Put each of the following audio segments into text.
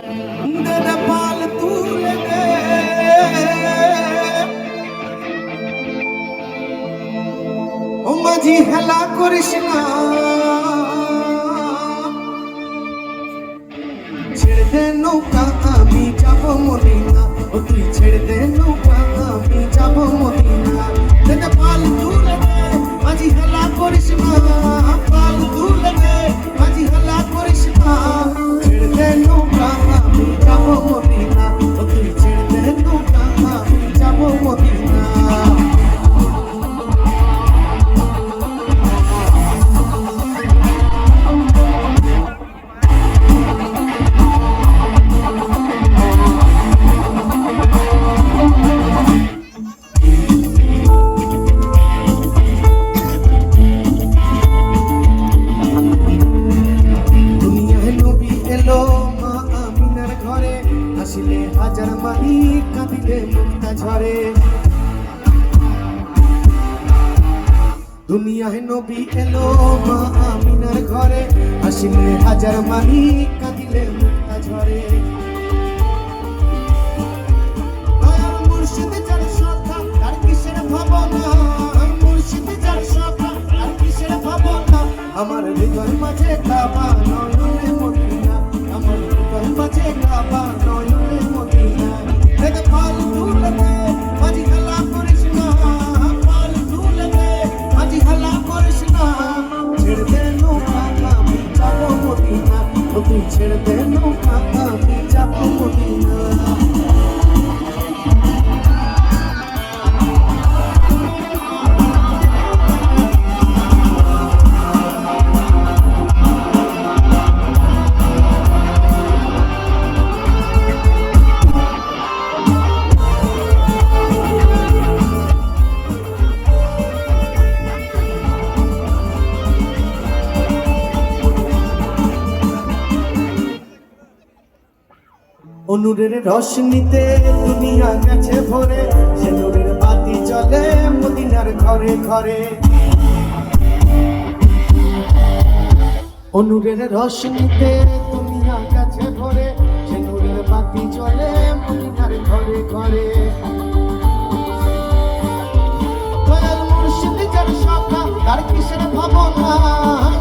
দাদা পাল তুলে দে, ও মাঝি হেলা করিস না, ছেড়ে দে নৌকা আমি যাব মদিনা, ও তুই ছেড়ে দে নৌকা আমি যাব মদিনা। দাদা পাল তুলে দে, মাঝি হেলা করিস না, পাল তুলে দে, মাঝি হেলা করিস না, ছেড়ে দে নৌকা আমি যাব মদিনা, ও তুই ছেড়ে দে নৌকা আমি যাব মদিনা। আসিলে হাজার মাহি কাঁদিলে মুক্তা ঝরে, দুনিয়ায় নবী এলো মা আমিনার ঘরে, আসিলে হাজার মাহি কাঁদিলে মুক্তা ঝরে। দয়ার মুর্শিদ যার সখা তার কিসের ভাবনা, মুর্শিদ যার সখা তার কিসের ভাবনা, আমার হৃদয় মাঝে কাবা নয়নে মদিনা, আমার হৃদয় মাঝে কাবা নয়নে মদিনা। দাদা পাল তুলে দে, মাঝি হেলা করিস না, পাল তুলে দে, মাঝি হেলা করিস না, ছেড়ে দে নৌকা আমি যাব মদিনা, ও তুই ছেড়ে দে নৌকা আমি যাব মদিনা। অনুরের রশনিতে দুনিয়া গেছে ভরে, সে নূরের বাতি জ্বলে মদিনার ঘরে ঘরে। অনুরের রশনিতে দুনিয়া গেছে ভরে, সে নূরের বাতি জ্বলে মদিনার ঘরে ঘরে। দয়াল মুর্শিদ যার সখা তার কিসের ভাবনা,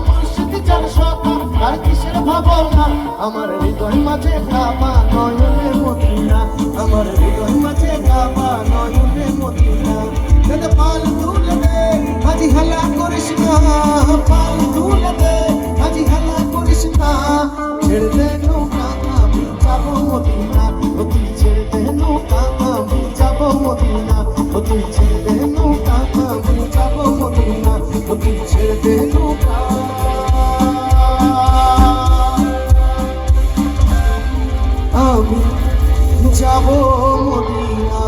মুর্শিদ যার সখা তার কিসের ভাবনা, আমার হৃদয় মাঝে কাবা নয়নে মদিনা, আমার হৃদয় মাঝে কাবা নয়নে মদিনা। দাদা পাল তুলে দে, মাঝি হেলা করিস না, পাল তুলে দে, মাঝি হেলা করিস না, ছেড়ে দে নৌকা আমি যাব মদিনা, ও তুই ছেড়ে দে নৌকা আমি যাব মদিনা, ও তুই ছেড়ে দে নৌকা আমি যাব মদিনা, ও তুই ছেড়ে দে নৌকা আমি যাব মদিনা।